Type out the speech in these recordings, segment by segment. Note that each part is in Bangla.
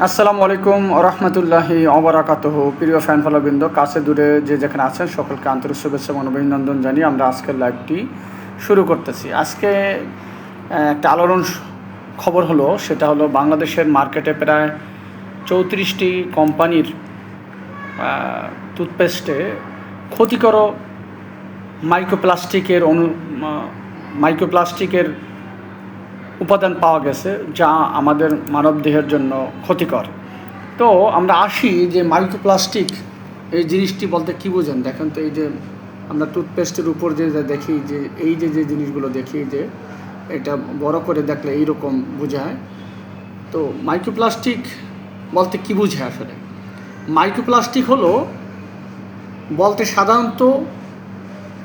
আসসালামু আলাইকুম রহমতুল্লাহি অবরাকাতুহু। প্রিয় ফ্যান ফলোবৃন্দ, কাছে দূরে যে যেখানে আছেন সকলকে আন্তরিক শুভেচ্ছা এবং অভিনন্দন জানিয়ে আমরা আজকের লাইভটি শুরু করতেছি। আজকে একটা আলোড়ন খবর হলো, সেটা হলো বাংলাদেশের মার্কেটে প্রায় 34টি কোম্পানির টুথপেস্টে ক্ষতিকর মাইক্রোপ্লাস্টিকের উপাদান পাওয়া গেছে, যা আমাদের মানবদেহের জন্য ক্ষতিকর। তো আমরা আসি যে মাইক্রোপ্লাস্টিক এই জিনিসটি বলতে কী বোঝেন। দেখেন তো, এই যে আমরা টুথপেস্টের উপর যে দেখি, যে এই যে জিনিসগুলো দেখি, যে এটা বড় করে দেখলে এইরকম বোঝায়। তো মাইক্রোপ্লাস্টিক বলতে কী বোঝায় আসলে? মাইক্রোপ্লাস্টিক হলো বলতে সাধারণত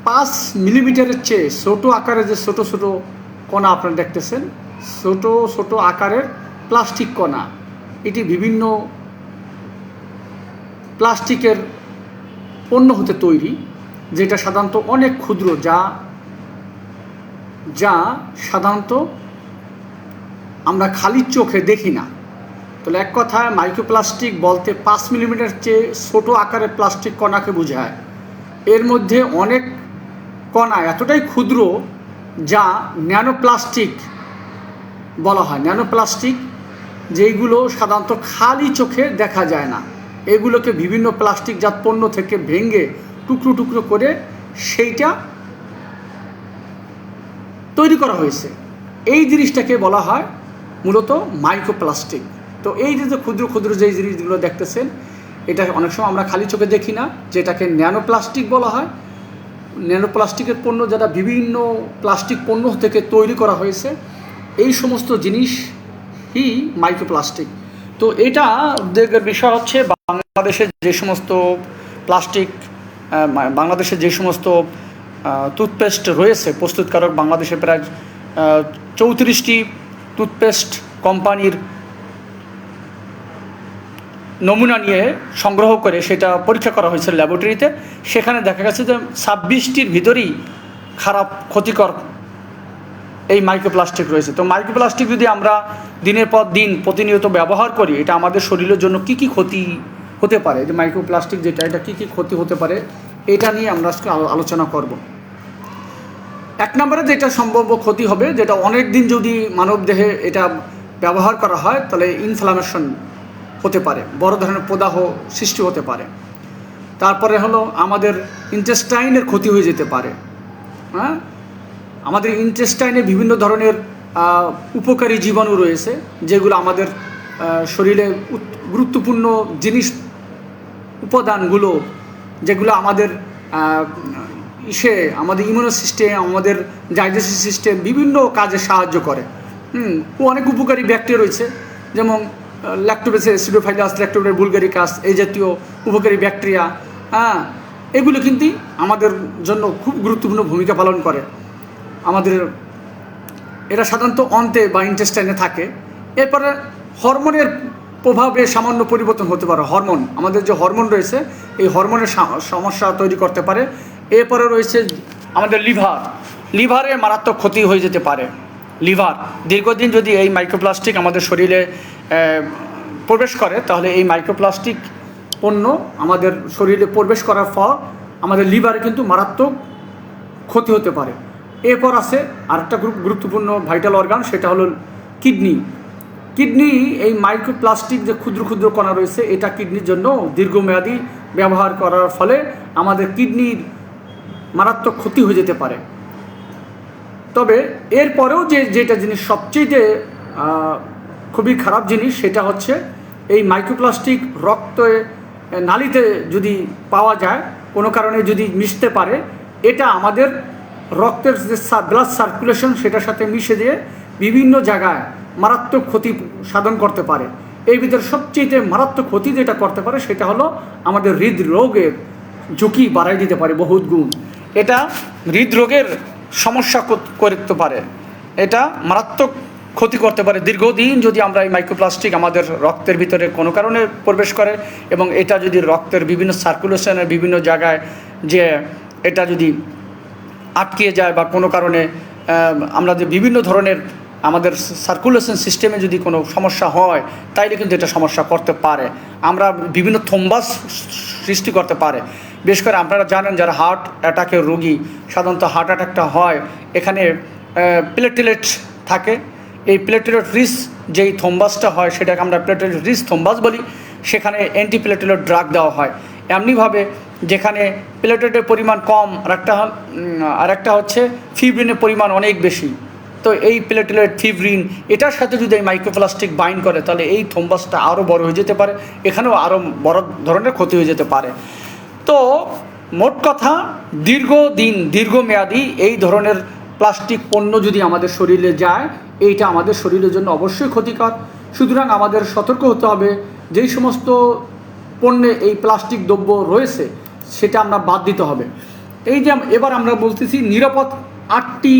5 মিলিমিটারের চেয়ে ছোটো আকারের যে ছোটো ছোটো কণা আপনারা দেখতেছেন, ছোটো ছোটো আকারের প্লাস্টিক কণা। এটি বিভিন্ন প্লাস্টিকের পণ্য হতে তৈরি, যেটা সাধারণত অনেক ক্ষুদ্র, যা সাধারণত আমরা খালি চোখে দেখি না। তাহলে এক কথায় মাইক্রোপ্লাস্টিক বলতে 5 মিলিমিটার চেয়ে ছোটো আকারের প্লাস্টিক কণাকে বোঝায়। এর মধ্যে অনেক কণা এতটাই ক্ষুদ্র যা ন্যানোপ্লাস্টিক বলা হয়। ন্যানোপ্লাস্টিক যেইগুলো সাধারণত খালি চোখে দেখা যায় না, এগুলোকে বিভিন্ন প্লাস্টিকজাত পণ্য থেকে ভেঙে টুকরো টুকরো করে সেইটা তৈরি করা হয়েছে। এই জিনিসটাকে বলা হয় মূলত মাইক্রোপ্লাস্টিক। তো এই যে ক্ষুদ্র ক্ষুদ্র যেই জিনিসগুলো দেখতেছেন, এটা অনেক সময় আমরা খালি চোখে দেখি না, যেটাকে ন্যানোপ্লাস্টিক বলা হয়। ন্যানোপ্লাস্টিকের পণ্য যারা বিভিন্ন প্লাস্টিক পণ্য থেকে তৈরি করা হয়েছে, এই সমস্ত জিনিসই মাইক্রোপ্লাস্টিক। তো এটা উদ্বেগের বিষয় হচ্ছে বাংলাদেশের যে সমস্ত টুথপেস্ট রয়েছে প্রস্তুতকারক, বাংলাদেশে প্রায় 34টি টুথপেস্ট কোম্পানির নমুনা নিয়ে সংগ্রহ করে সেটা পরীক্ষা করা হয়েছে ল্যাবরেটরিতে। সেখানে দেখা গেছে যে 26টির ভিতরেই খারাপ, ক্ষতিকর এই মাইক্রোপ্লাস্টিক রয়েছে। তো মাইক্রোপ্লাস্টিক যদি আমরা দিনের পর দিন প্রতিনিয়ত ব্যবহার করি, এটা আমাদের শরীরের জন্য কী কী ক্ষতি হতে পারে, যে মাইক্রোপ্লাস্টিক এটা কী কী ক্ষতি হতে পারে, এটা নিয়ে আমরা আজকে আলোচনা করব। 1 নম্বরে যেটা সম্ভাব্য ক্ষতি হবে, যেটা অনেক দিন যদি মানবদেহে এটা ব্যবহার করা হয়, তাহলে ইনফ্লামেশন হতে পারে, বড় ধরনের প্রদাহ সৃষ্টি হতে পারে। তারপরে হলো আমাদের ইন্টেস্টাইনের ক্ষতি হয়ে যেতে পারে। হ্যাঁ, আমাদের ইন্টেস্টাইনে বিভিন্ন ধরনের উপকারী জীবাণু রয়েছে, যেগুলো আমাদের শরীরে গুরুত্বপূর্ণ উপাদানগুলো, যেগুলো আমাদের আমাদের ইমিউনো সিস্টেম, আমাদের ডাইজেস্টিভ সিস্টেম বিভিন্ন কাজে সাহায্য করে। অনেক উপকারী ব্যাকটেরিয়া রয়েছে, যেমন ল্যাক্টোবেসিলাস অ্যাসিডোফাইলাস, ল্যাক্টোবেসিলাস বুলগারিকাস, এই জাতীয় উপকারী ব্যাকটেরিয়া। এগুলো কিন্তু আমাদের জন্য খুব গুরুত্বপূর্ণ ভূমিকা পালন করে। এরা সাধারণত অন্তে বা ইন্টেস্টাইনে থাকে। এরপরে হরমোনের প্রভাবে সামান্য পরিবর্তন হতে পারে। আমাদের যে হরমোন রয়েছে, এই হরমোনের সমস্যা তৈরি করতে পারে। এরপরে রয়েছে আমাদের লিভারে মারাত্মক ক্ষতি হয়ে যেতে পারে। লিভার দীর্ঘদিন যদি এই মাইক্রোপ্লাস্টিক আমাদের শরীরে প্রবেশ করে, তাহলে এই মাইক্রোপ্লাস্টিক পণ্য আমাদের শরীরে প্রবেশ করার পর আমাদের লিভারে কিন্তু মারাত্মক ক্ষতি হতে পারে। এরপর আছে আরেকটা গুরুত্বপূর্ণ ভাইটাল অর্গান, সেটা হলো কিডনি। এই মাইক্রোপ্লাস্টিক যে ক্ষুদ্র ক্ষুদ্র কণা রয়েছে, এটা কিডনির জন্য দীর্ঘমেয়াদী ব্যবহার করার ফলে আমাদের কিডনির মারাত্মক ক্ষতি হয়ে যেতে পারে। তবে এরপরেও যেটা জিনিস সবচেয়ে খুবই খারাপ জিনিস, সেটা হচ্ছে এই মাইক্রোপ্লাস্টিক নালীতে যদি পাওয়া যায়, কোনো কারণে যদি মিশতে পারে, এটা আমাদের রক্তের যে ব্লাড সার্কুলেশন, সেটার সাথে মিশে দিয়ে বিভিন্ন জায়গায় মারাত্মক ক্ষতি সাধন করতে পারে। এই ভিতরে সবচেয়ে মারাত্মক ক্ষতি যেটা করতে পারে, সেটা হলো আমাদের হৃদরোগের ঝুঁকি বাড়াই দিতে পারে বহুত গুণ। এটা হৃদরোগের সমস্যা করতে পারে, এটা মারাত্মক ক্ষতি করতে পারে দীর্ঘদিন যদি আমরা এই মাইক্রোপ্লাস্টিক আমাদের রক্তের ভিতরে কোনো কারণে প্রবেশ করে, এবং এটা যদি রক্তের বিভিন্ন সার্কুলেশনের বিভিন্ন জায়গায় যে এটা যদি আটকে যায়, বা কোনো কারণে আমরা যে বিভিন্ন ধরনের আমাদের সার্কুলেশন সিস্টেমে যদি কোনো সমস্যা হয় তাইলে কিন্তু এটা সমস্যা করতে পারে। আমরা বিভিন্ন থ্রম্বাস সৃষ্টি করতে পারে। বিশেষ করে আপনারা জানেন যারা হার্ট অ্যাটাকের রোগী, সাধারণত হার্ট অ্যাটাকটা হয় এখানে প্লেটলেট থাকে। এই প্লেটলেট রিচ যেই থ্রম্বাসটা হয় সেটাকে আমরা প্লেটলেট রিচ থ্রম্বাস বলি। সেখানে অ্যান্টিপ্লেটলেট ড্রাগ দেওয়া হয়। এমনিভাবে যেখানে প্লেটলেটের পরিমাণ কম আর একটা হচ্ছে ফিব্রিনের পরিমাণ অনেক বেশি, তো এই প্লেটলেট ফিব্রিন এটার সাথে যদি এই মাইক্রোপ্লাস্টিক বাইন্ড করে তাহলে এই থ্রম্বাসটা আরও বড় হয়ে যেতে পারে, এখানেও আরও বড় ধরনের ক্ষতি হয়ে যেতে পারে। তো মোট কথা দীর্ঘমেয়াদী এই ধরনের প্লাস্টিক পণ্য যদি আমাদের শরীরে যায়, এইটা আমাদের শরীরের জন্য অবশ্যই ক্ষতিকর। সুতরাং আমাদের সতর্ক হতে হবে, যেই সমস্ত পণ্যে এই প্লাস্টিক দ্রব্য রয়েছে সেটা আমরা বাদ দিতে হবে। এই যে এবার আমরা বলতেছি নিরাপদ 8টি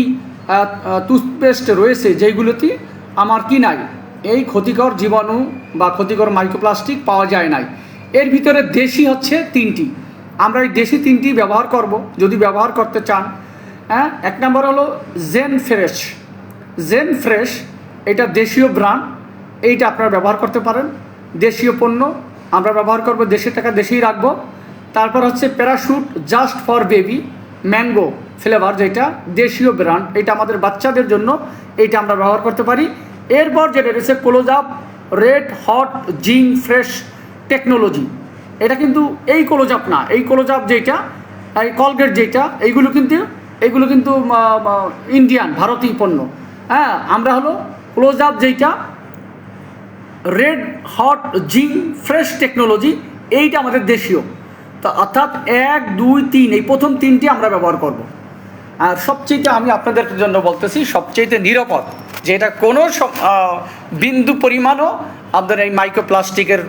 টুথপেস্ট রয়েছে যেইগুলোতে আমার কি নাই, এই ক্ষতিকর জীবাণু বা ক্ষতিকর মাইক্রোপ্লাস্টিক পাওয়া যায় নাই। এর ভিতরে দেশি হচ্ছে 3টি। আমরা এই দেশি 3টি ব্যবহার করব যদি ব্যবহার করতে চান। হ্যাঁ, 1 নম্বর হলো জেন ফ্রেশ, এটা দেশীয় ব্র্যান্ড, এইটা আপনারা ব্যবহার করতে পারেন। দেশীয় পণ্য আমরা ব্যবহার করব, দেশের টাকা দেশেই রাখবো। তারপর হচ্ছে parachute just for baby mango flavour, যেটা দেশীয় ব্র্যান্ড, এটা আমাদের বাচ্চাদের জন্য, এইটা আমরা ব্যবহার করতে পারি। এরপর যেটা রয়েছে close up red hot zing fresh technology, এটা কিন্তু এই ক্লোজ আপ না, এই ক্লোজ আপ যেটা, এই কলগেট যেটা, এগুলো কিন্তু ইন্ডিয়ান ভারতীয় পণ্য। হ্যাঁ, আমরা হলো ক্লোজ আপ যেটা red hot zing fresh technology, এইটা আমাদের দেশীয়। তো অর্থাৎ 1, 2, 3 এই প্রথম 3টি আমরা ব্যবহার করব। আর সবচেয়ে আমি আপনাদের জন্য বলতেছি সবচেয়ে নিরাপদ, যেটা কোনো বিন্দু পরিমাণও আপনাদের এই মাইক্রোপ্লাস্টিকের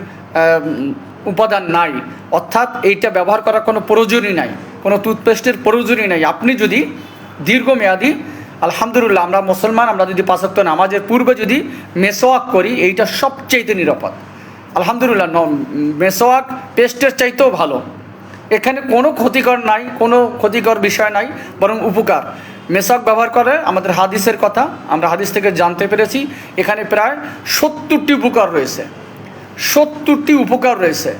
উপাদান নাই, অর্থাৎ এইটা ব্যবহার করার কোনো প্রয়োজনই নাই, কোনো টুথপেস্টের প্রয়োজনই নাই। আপনি যদি দীর্ঘমেয়াদী, আলহামদুলিল্লাহ আমরা মুসলমান, আমরা যদি 5 ওয়াক্ত নামাজের পূর্বে যদি মেসওয়াক করি, এইটা সবচেয়ে নিরাপদ। আলহামদুলিল্লাহ মেসওয়াক পেস্টের চাইতেও ভালো। এখানে কোনো ক্ষতিকর নাই, কোনো ক্ষতিকর বিষয় নাই, বরং উপকার। মেসওয়াক ব্যবহার করে আমাদের হাদিসের কথা আমরা হাদিস থেকে জানতে পেরেছি, এখানে প্রায় 70টি উপকার রয়েছে। 70টি উপকার রয়েছে।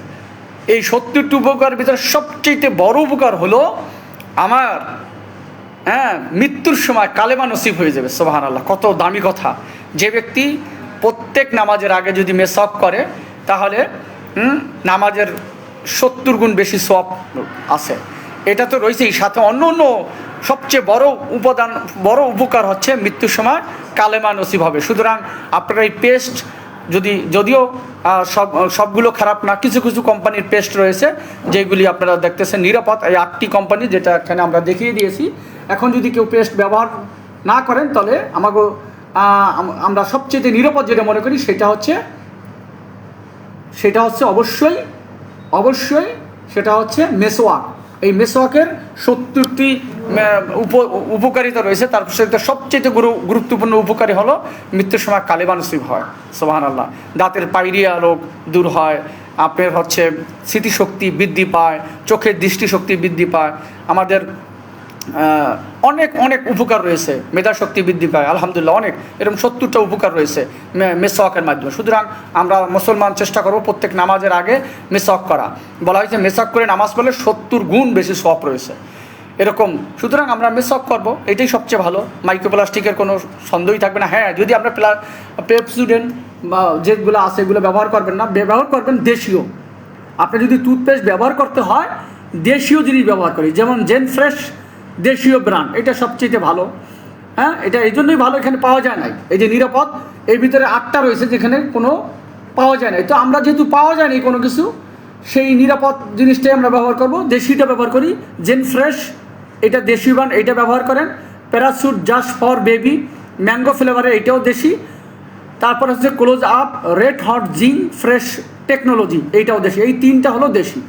এই 70টি উপকারের ভিতরে সবচেয়ে বড় উপকার হলো আমার মৃত্যুর সময় কালেমা নসিব হয়ে যাবে। সুবহানাল্লাহ, কত দামি কথা। যে ব্যক্তি প্রত্যেক নামাজের আগে যদি মেসওয়াক করে তাহলে নামাজের 70 গুণ বেশি সওয়াব আছে। এটা তো রয়েছেই, সাথে অন্য সবচেয়ে বড় উপকার হচ্ছে মৃত্যুর সময় কালেমা নসিব হবে। সুতরাং আপনারা এই পেস্ট যদিও সবগুলো খারাপ না, কিছু কিছু কোম্পানির পেস্ট রয়েছে যেগুলি আপনারা দেখতেছেন নিরাপদ। এই 8টি কোম্পানি যেটা এখানে আমরা দেখিয়ে দিয়েছি। এখন যদি কেউ পেস্ট ব্যবহার না করেন তাহলে আমরা সবচেয়ে নিরাপদ যেটা মনে করি সেটা হচ্ছে অবশ্যই সেটা হচ্ছে মেসওয়াক। এই মেসওয়াকের 70টি উপকারিতা রয়েছে, তার সাথে সবচেয়ে গুরুত্বপূর্ণ উপকারী হলো মৃত্যুর সময় কালেমা নসিব হয়। সুবহানাল্লাহ, দাঁতের পাইরিয়া রোগ দূর হয়, আপনার হচ্ছে স্মৃতিশক্তি বৃদ্ধি পায়, চোখের দৃষ্টিশক্তি বৃদ্ধি পায়, আমাদের অনেক উপকার রয়েছে, মেধাশক্তি বৃদ্ধি পায়। আলহামদুলিল্লাহ অনেক এরকম 70টা উপকার রয়েছে মেসওয়াকের মাধ্যমে। সুতরাং আমরা মুসলমান চেষ্টা করব প্রত্যেক নামাজের আগে মেসওয়াক করা। বলা হয়েছে মেসওয়াক করে নামাজ পড়লে 70 গুণ বেশি সওয়াব রয়েছে এরকম। সুতরাং আমরা মেসওয়াক করব, এটাই সবচেয়ে ভালো। মাইক্রোপ্লাস্টিকের কোনো সন্দেহই থাকবে না। হ্যাঁ, যদি আমরা পেপসুডেন্ট বা যেগুলো আছে এগুলো ব্যবহার করবেন না, ব্যবহার করবেন দেশীয়। আপনি যদি টুথপেস্ট ব্যবহার করতে হয় দেশীয় জিনিস ব্যবহার করি, যেমন জেন ফ্রেশ দেশীয় ব্র্যান্ড, এটা সবচেয়ে ভালো। হ্যাঁ, এটা এই জন্যই ভালো, এখানে পাওয়া যায় নাই। এই যে নিরাপদ, এর ভিতরে 8টা রয়েছে যেখানে কোনো পাওয়া যায় না। তো আমরা যেহেতু পাওয়া যায় না কোনো কিছু, সেই নিরাপদ জিনিসটাই আমরা ব্যবহার করব। দেশিটা ব্যবহার করি, জেন ফ্রেশ এটা দেশি ব্র্যান্ড, এইটা ব্যবহার করেন। Parachute just for baby mango ফ্লেভারে, এটাও দেশি। তারপর হচ্ছে close up red hot zing fresh technology, এইটাও দেশি। এই 3টা হলো দেশি।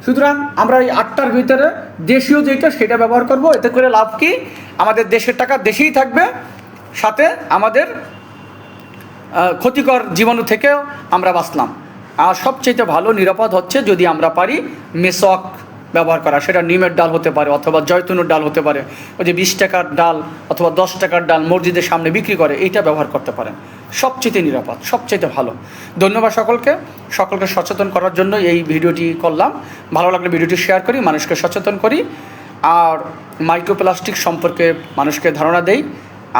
সুতরাং আমরা এই 8টার ভিতরে দেশীয় যেটা সেটা ব্যবহার করব। এতে করে লাভ কি, আমাদের দেশের টাকা দেশেই থাকবে, সাথে আমাদের ক্ষতিকর জীবাণু থেকেও আমরা বাঁচলাম। আর সবচেয়ে ভালো নিরাপদ হচ্ছে যদি আমরা পারি মেসওয়াক ব্যবহার করা, সেটা নিমের ডাল হতে পারে অথবা জয়তুনের ডাল হতে পারে, ওই যে 20 টাকার ডাল অথবা 10 টাকার ডাল মসজিদের সামনে বিক্রি করে, এইটা ব্যবহার করতে পারেন। সবচেয়ে নিরাপদ, সবচেয়ে ভালো। ধন্যবাদ সকলকে সচেতন করার জন্য এই ভিডিওটি করলাম। ভালো লাগলে ভিডিওটি শেয়ার করি, মানুষকে সচেতন করি, আর মাইক্রোপ্লাস্টিক সম্পর্কে মানুষকে ধারণা দেই।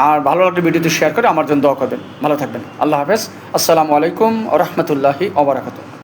আর ভালো লাগলে ভিডিওটি শেয়ার করে আমার জন্য দোয়া করবেন। ভালো থাকবেন। আল্লাহ হাফেজ। আসসালামু আলাইকুম ওয়া রাহমাতুল্লাহি ওয়া বারাকাতুহু।